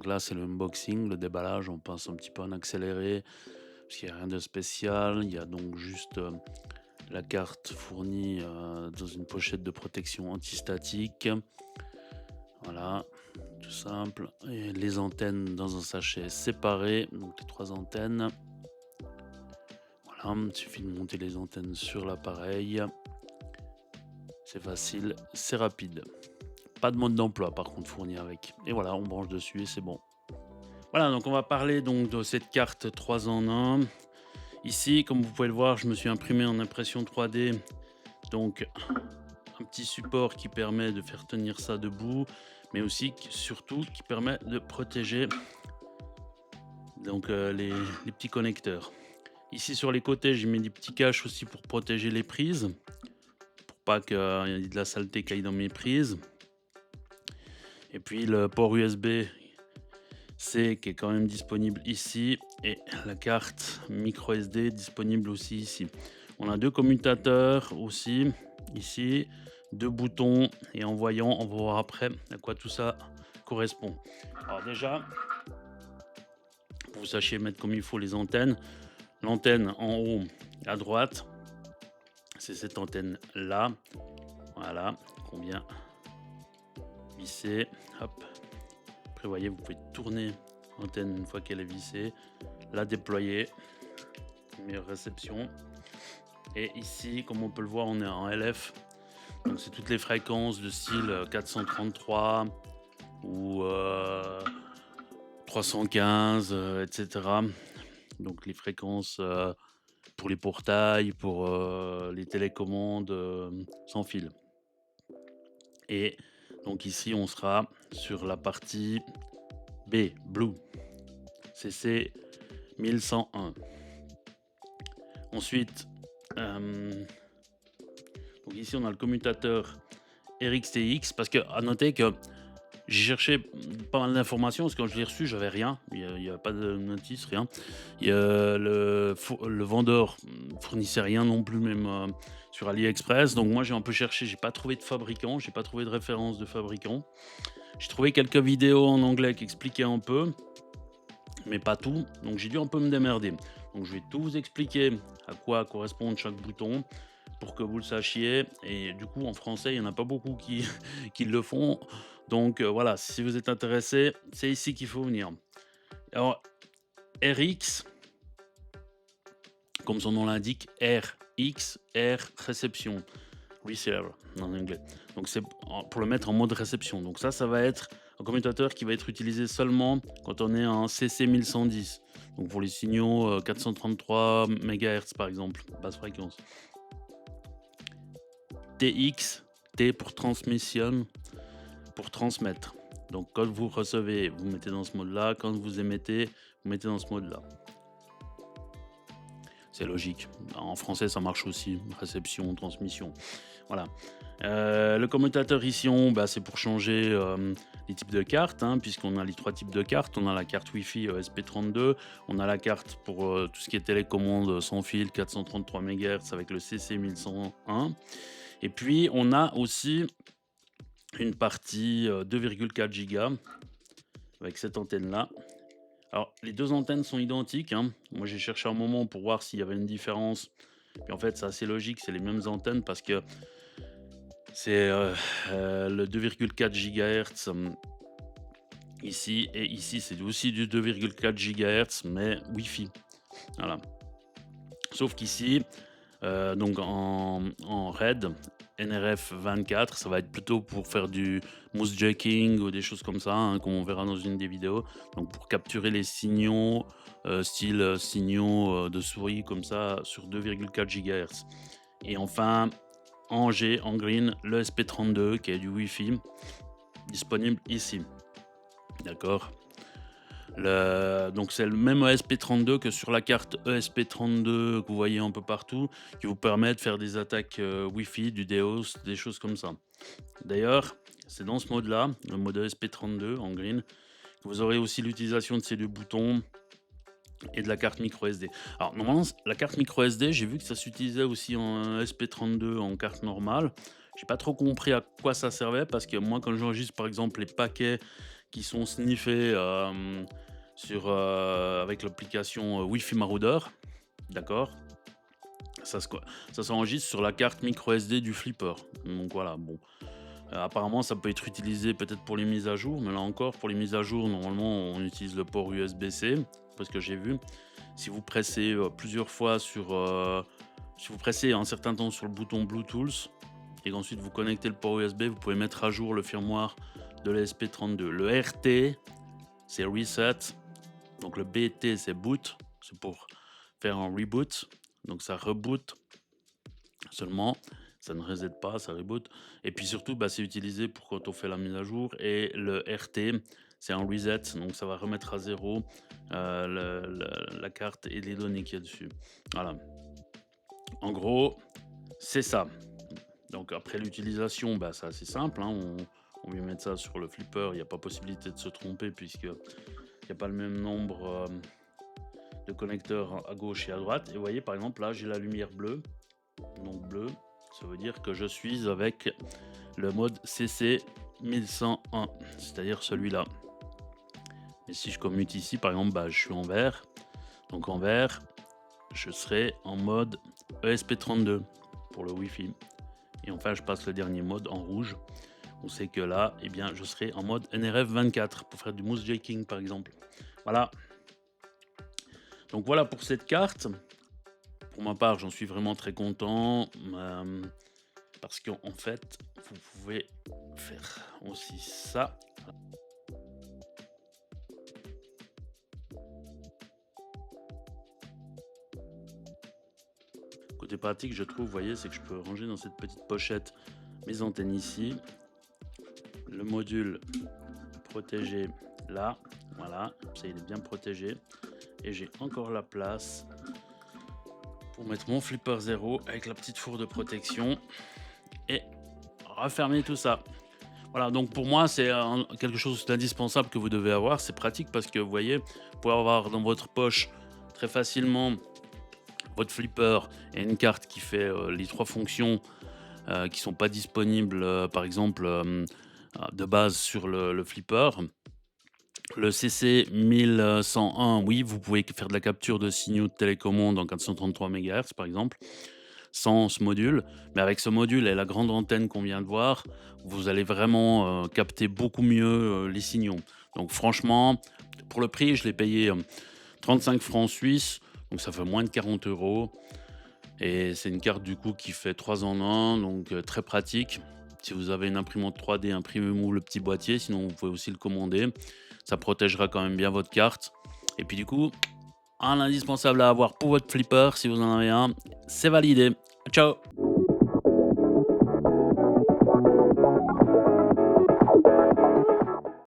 Donc là, c'est le unboxing, le déballage. On passe un petit peu en accéléré parce qu'il n'y a rien de spécial. Il y a donc juste la carte fournie dans une pochette de protection antistatique. Voilà, tout simple. Et les antennes dans un sachet séparé. Donc les 3 antennes. Voilà, il suffit de monter les antennes sur l'appareil. C'est facile, c'est rapide. Pas de mode d'emploi par contre fourni avec. Et voilà, on branche dessus et c'est bon. Voilà, donc on va parler donc de cette carte 3 en 1. Ici, comme vous pouvez le voir, je me suis imprimé en impression 3D. Donc un petit support qui permet de faire tenir ça debout, mais aussi surtout qui permet de protéger donc les petits connecteurs. Ici sur les côtés, j'ai mis des petits caches aussi pour protéger les prises, pour pas qu'il y ait de la saleté qui aille dans mes prises. Et puis le port USB-C qui est quand même disponible ici et la carte micro SD disponible aussi ici. On a 2 commutateurs aussi ici, 2 boutons et en voyant, on va voir après à quoi tout ça correspond. Alors déjà, pour que vous sachiez mettre comme il faut les antennes, l'antenne en haut à droite, c'est cette antenne là, voilà, qu'on vient visser, hop. Après, vous voyez, vous pouvez tourner l'antenne une fois qu'elle est vissée, la déployer, meilleure réception. Et ici, comme on peut le voir, on est en LF, donc c'est toutes les fréquences de style 433 ou 315, etc. Donc les fréquences pour les portails, pour les télécommandes sans fil. Et donc ici, on sera sur la partie B, Blue, CC 1101. Ensuite, donc ici, on a le commutateur RxTX, parce que à noter que j'ai cherché pas mal d'informations, parce que quand je l'ai reçu, j'avais rien. Il y a pas de notice, rien. Le vendeur fournissait rien non plus, même sur AliExpress. Donc moi, j'ai un peu cherché, j'ai pas trouvé de fabricant, j'ai pas trouvé de référence de fabricant. J'ai trouvé quelques vidéos en anglais qui expliquaient un peu, mais pas tout. Donc j'ai dû un peu me démerder. Donc je vais tout vous expliquer à quoi correspond chaque bouton pour que vous le sachiez. Et du coup, en français, il n'y en a pas beaucoup qui, qui le font. Donc voilà, si vous êtes intéressé, c'est ici qu'il faut venir. Alors, RX, comme son nom l'indique, RX, R réception, receiver en anglais. Donc c'est pour le mettre en mode réception. Donc ça va être un commutateur qui va être utilisé seulement quand on est en CC 1110. Donc pour les signaux 433 MHz par exemple, basse fréquence. TX, T pour transmission, pour transmettre. Donc quand vous recevez, vous mettez dans ce mode-là. Quand vous émettez, vous mettez dans ce mode-là. C'est logique. En français, ça marche aussi. Réception, transmission. Voilà. Le commutateur ici, c'est pour changer les types de cartes, hein, puisqu'on a les 3 types de cartes. On a la carte Wi-Fi ESP32, on a la carte pour tout ce qui est télécommande sans fil 433 MHz avec le CC 1101. Et puis, on a aussi une partie 2,4 Go avec cette antenne-là. Alors, les 2 antennes sont identiques, hein. Moi, j'ai cherché un moment pour voir s'il y avait une différence. Puis en fait, c'est assez logique, c'est les mêmes antennes parce que c'est le 2,4 GHz ici et ici, c'est aussi du 2,4 GHz, mais Wi-Fi. Voilà. Sauf qu'ici, donc en RAID, NRF 24, ça va être plutôt pour faire du mouse jacking ou des choses comme ça, hein, comme on verra dans une des vidéos. Donc pour capturer les signaux, style signaux de souris comme ça sur 2,4 GHz. Et enfin, en G, en green, le SP32 qui est du Wi-Fi, disponible ici. D'accord. Donc c'est le même ESP32 que sur la carte ESP32 que vous voyez un peu partout, qui vous permet de faire des attaques Wi-Fi, du DOS, des choses comme ça. D'ailleurs, c'est dans ce mode-là, le mode ESP32 en green, que vous aurez aussi l'utilisation de ces 2 boutons et de la carte micro SD. Alors normalement, la carte micro SD, j'ai vu que ça s'utilisait aussi en ESP32 en carte normale. J'ai pas trop compris à quoi ça servait parce que moi, quand j'enregistre par exemple les paquets qui sont sniffés avec l'application Wi-Fi Maraudeur. D'accord. Ça, ça s'enregistre sur la carte micro SD du flipper. Donc voilà, bon. Apparemment, ça peut être utilisé peut-être pour les mises à jour, mais là encore, pour les mises à jour, normalement, on utilise le port USB-C, parce que j'ai vu. Si vous pressez plusieurs fois si vous pressez un certain temps sur le bouton Bluetooth et qu'ensuite vous connectez le port USB, vous pouvez mettre à jour le firmware de l'ESP32. Le RT, c'est reset. Donc le BT, c'est boot. C'est pour faire un reboot. Donc ça reboot seulement. Ça ne reset pas, ça reboot. Et puis surtout, c'est utilisé pour quand on fait la mise à jour. Et le RT, c'est un reset. Donc ça va remettre à zéro la carte et les données qu'il y a dessus. Voilà. En gros, c'est ça. Donc après l'utilisation, c'est assez simple, hein. On vient mettre ça sur le flipper. Il n'y a pas possibilité de se tromper puisque il n'y a pas le même nombre de connecteurs à gauche et à droite. Et vous voyez, par exemple, là, j'ai la lumière bleue. Donc bleu, ça veut dire que je suis avec le mode CC 1101, c'est-à-dire celui-là. Et si je commute ici, par exemple, je suis en vert. Donc en vert, je serai en mode ESP32 pour le Wi-Fi. Et enfin, je passe le dernier mode en rouge. On sait que là, je serai en mode NRF24 pour faire du mouse jaking, par exemple. Voilà. Donc voilà pour cette carte. Pour ma part, j'en suis vraiment très content. Parce qu'en fait, vous pouvez faire aussi ça. Côté pratique, je trouve, vous voyez, c'est que je peux ranger dans cette petite pochette mes antennes ici. Le module protégé là, voilà, ça il est bien protégé. Et j'ai encore la place pour mettre mon flipper 0 avec la petite fourre de protection et refermer tout ça. Voilà, donc pour moi, c'est quelque chose d'indispensable que vous devez avoir. C'est pratique parce que vous voyez, vous pouvez avoir dans votre poche très facilement votre flipper et une carte qui fait les 3 fonctions qui sont pas disponibles, par exemple, de base sur le flipper. Le CC 1101, oui, vous pouvez faire de la capture de signaux de télécommande en 433 MHz, par exemple, sans ce module. Mais avec ce module et la grande antenne qu'on vient de voir, vous allez vraiment capter beaucoup mieux les signaux. Donc franchement, pour le prix, je l'ai payé 35 francs suisses, donc ça fait moins de 40 euros. Et c'est une carte du coup qui fait 3 en 1, donc très pratique. Si vous avez une imprimante 3D, imprimez-vous le petit boîtier, sinon vous pouvez aussi le commander. Ça protégera quand même bien votre carte. Et puis du coup, un indispensable à avoir pour votre flipper, si vous en avez un, c'est validé. Ciao!